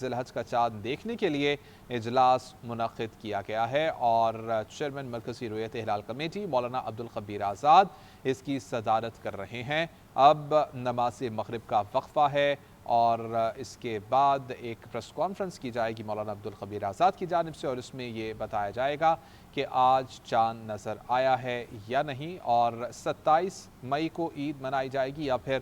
ذی-الحج کا چاند دیکھنے کے لیے اجلاس منعقد کیا گیا ہے اور چیئرمین مرکزی رؤیت ہلال کمیٹی مولانا عبدالخبیر آزاد اس کی صدارت کر رہے ہیں۔ اب نماز مغرب کا وقفہ ہے اور اس کے بعد ایک پریس کانفرنس کی جائے گی مولانا عبدالخبیر آزاد کی جانب سے، اور اس میں یہ بتایا جائے گا کہ آج چاند نظر آیا ہے یا نہیں، اور 27 مئی کو عید منائی جائے گی یا پھر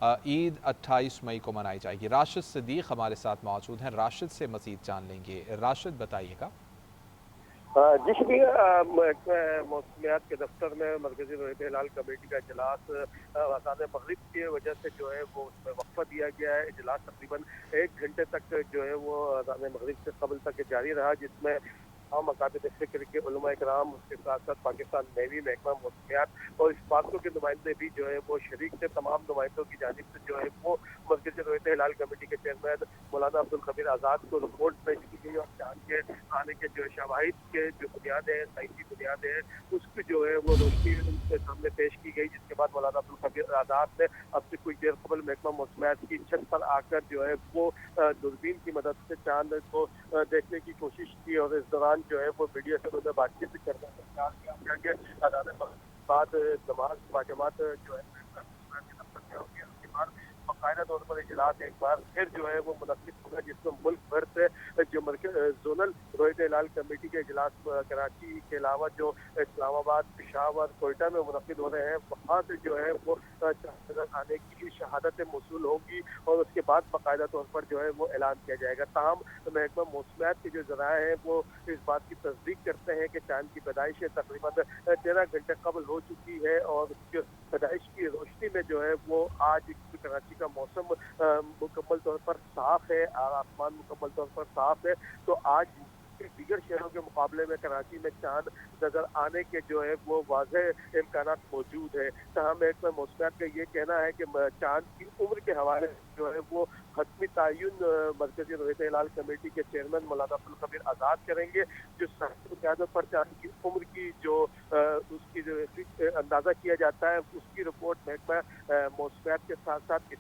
عید 28 مئی کو منائی جائے گی۔ راشد صدیق ہمارے ساتھ موجود ہیں، راشد سے مزید جان لیں گے۔ راشد بتائیے گا۔ جی شکریہ۔ موسمیات کے دفتر میں مرکزی رؤیت ہلال کمیٹی کا اجلاس اذان مغرب کی وجہ سے جو ہے وہ اس میں وقفہ دیا گیا ہے۔ اجلاس تقریباً 1 گھنٹے تک جو ہے وہ اذان مغرب سے قبل تک جاری رہا، جس میں تمام مکاتب فکر کے علماء کرام، اس کے ساتھ ساتھ پاکستان نیوی، محکمہ موسمیات اور اسپارکو کے نمائندے بھی جو ہے وہ شریک تھے۔ تمام نمائندوں کی جانب سے جو ہے وہ مرکزی رؤیت ہلال کمیٹی کے چیئرمین مولانا عبدالخبیر آزاد کو رپورٹ پیش کی گئی اور چاند کے آنے کے جو شواہد کے جو بنیادیں ہیں، سائنسی بنیادیں ہیں، اس کی جو ہے وہ روشنی ان کے سامنے پیش کی گئی، جس کے بعد مولانا عبدالخبیر آزاد نے اب سے کچھ دیر قبل محکمہ موسمیات کی چھت پر آ کر جو ہے وہ دوربین کی مدد سے چاند کو دیکھنے کی کوشش کی، اور اس دوران جو ہے وہ میڈیا سے انہوں نے بات چیت کرنے کا کیا کہ اذان مغرب بعد نماز باجماعت جو ہے محکمہ موسمیات کے دفتر میں ہوگی۔ اس کے بعد باقاعدہ طور پر اجلاس ایک بار پھر جو ہے وہ منعقد ہوگا، جس میں ملک بھر سے جو زونل رؤیت ہلال کمیٹی کے اجلاس کراچی کے علاوہ جو اسلام آباد، پشاور، کوئٹہ میں منعقد ہو رہے ہیں، وہاں سے جو ہے وہ چاند آنے کی شہادتیں موصول ہوگی، اور اس کے بعد باقاعدہ طور پر جو ہے وہ اعلان کیا جائے گا۔ تاہم محکمہ موسمیات کے جو ذرائع ہیں وہ اس بات کی تصدیق کرتے ہیں کہ چاند کی پیدائش تقریباً 13 گھنٹے قبل ہو چکی ہے، اور اس کی پیدائش کی روشنی میں جو ہے وہ آج کراچی کا موسم مکمل طور پر صاف ہے، آسمان مکمل طور پر صاف ہے، تو آج دیگر شہروں کے مقابلے میں کراچی میں چاند نظر آنے کے جو ہے وہ واضح امکانات موجود ہے۔ تاہم محکمہ موسمیات کا یہ کہنا ہے کہ چاند کی عمر کے حوالے سے جو ہے وہ حتمی تعین مرکزی رؤیت ہلال کمیٹی کے چیئرمین مولانا عبدالخبیر آزاد کریں گے، جو سائنسی بنیادوں پر چاند کی عمر کی جو اس کی جو اندازہ کیا جاتا ہے، اس کی رپورٹ محکمہ موسمیات کے ساتھ ساتھ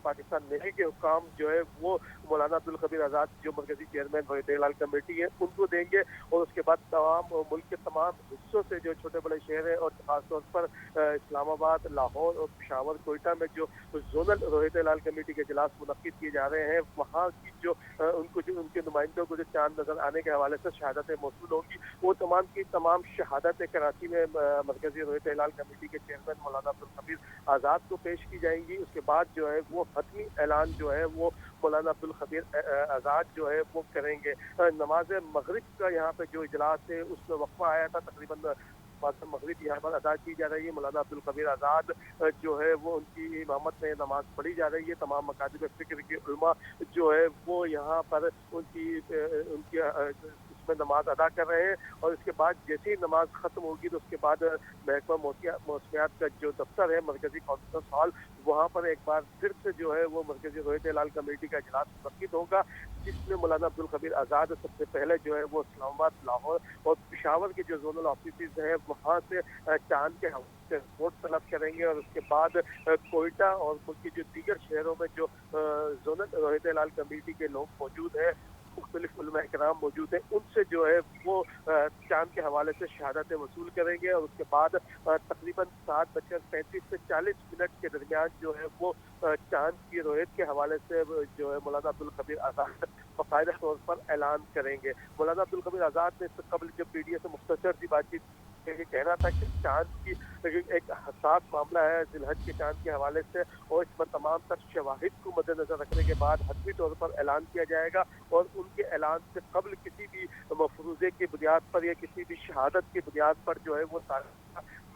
پاکستان نیوی کے حکام جو ہے وہ مولانا عبدالخبیر آزاد جو مرکزی چیئرمین رؤیت ہلال کمیٹی ہے ان کو دیں گے، اور اس کے بعد تمام ملک کے تمام حصوں سے جو چھوٹے بڑے شہر ہیں اور خاص طور پر اسلام آباد، لاہور اور پشاور، کوئٹہ میں جو زونل رؤیت ہلال کمیٹی کے اجلاس منعقد کیے جا رہے ہیں، وہاں کی جو ان کے نمائندوں کو جو چاند نظر آنے کے حوالے سے شہادتیں موصول ہوں گی، وہ تمام کی تمام شہادتیں کراچی میں مرکزی رؤیت ہلال کمیٹی کے چیئرمین مولانا عبدالخبیر آزاد کو پیش کی جائیں گی۔ اس کے بعد جو ہے وہ حتمی اعلان جو ہے وہ مولانا عبدالخبیر آزاد جو ہے وہ کریں گے۔ نماز مغرب کا یہاں پہ جو اجلاس ہے اس میں وقفہ آیا تھا، تقریباً نماز مغرب یہاں پر ادا کی جا رہی ہے۔ مولانا عبدالخبیر آزاد جو ہے وہ ان کی امامت میں نماز پڑھی جا رہی ہے۔ تمام مکاتب فکر کے علماء جو ہے وہ یہاں پر ان کی اس میں نماز ادا کر رہے ہیں، اور اس کے بعد جیسے ہی نماز ختم ہوگی تو اس کے بعد محکمہ موسمیات کا جو دفتر ہے مرکزی کانفرنس ہال، وہاں پر ایک بار پھر سے جو ہے وہ مرکزی رؤیت ہلال کمیٹی کا اجلاس منعقد ہوگا، جس میں مولانا عبدالخبیر آزاد سب سے پہلے جو ہے وہ اسلام آباد، لاہور اور پشاور کے جو زونل آفیسز ہیں وہاں سے چاند کے حوالے سے رپورٹ طلب کریں گے، اور اس کے بعد کوئٹہ اور ملک کے جو دیگر شہروں میں جو زونل رؤیت ہلال کمیٹی کے لوگ موجود ہیں، مختلف علماء کرام موجود ہیں، ان سے جو ہے وہ چاند کے حوالے سے شہادتیں وصول کریں گے، اور اس کے بعد تقریباً 7:35 سے 40 منٹ کے درمیان جو ہے وہ چاند کی رویت کے حوالے سے جو ہے مولانا عبدالخبیر آزاد باقاعدہ طور پر اعلان کریں گے۔ مولانا عبدالخبیر آزاد نے اس سے قبل جب میڈیا سے مختصر سی بات چیت یہ کہنا تھا کہ چاند کی ایک حساس معاملہ ہے ذی-الحج کے چاند کے حوالے سے، اور اس پر تمام تر شواہد کو مد نظر رکھنے کے بعد حتمی طور پر اعلان کیا جائے گا، اور ان کے اعلان سے قبل کسی بھی مفروضے کی بنیاد پر یا کسی بھی شہادت کی بنیاد پر جو ہے وہ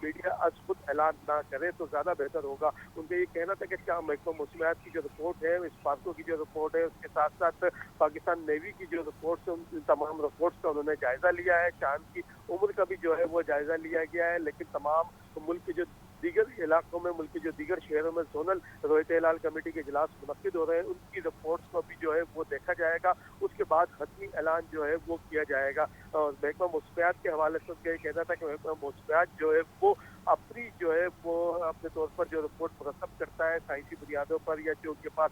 میڈیا از خود اعلان نہ کرے تو زیادہ بہتر ہوگا۔ ان کا یہ کہنا تھا کہ کیا محکمہ موسمیات کی جو رپورٹ ہے، اسپارکو کی جو رپورٹ ہے، اس کے ساتھ ساتھ پاکستان نیوی کی جو رپورٹس ہیں، ان تمام رپورٹس کا انہوں نے جائزہ لیا ہے، چاند کی عمر کا بھی جو ہے وہ جائزہ لیا گیا ہے، لیکن تمام ملک کے جو دیگر علاقوں میں، ملک کے جو دیگر شہروں میں زونل رؤیت ہلال کمیٹی کے اجلاس منعقد ہو رہے ہیں، ان کی رپورٹس کو بھی جو ہے وہ دیکھا جائے گا، اس کے بعد حتمی اعلان جو ہے وہ کیا جائے گا۔ اور محکمہ موسمیات کے حوالے سے ان کا یہ کہنا تھا کہ محکمہ موسمیات جو ہے وہ اپنی جو ہے وہ اپنے طور پر جو رپورٹ مرتب کرتا ہے سائنسی بنیادوں پر، یا جو ان کے پاس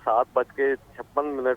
7:56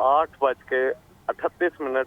8:38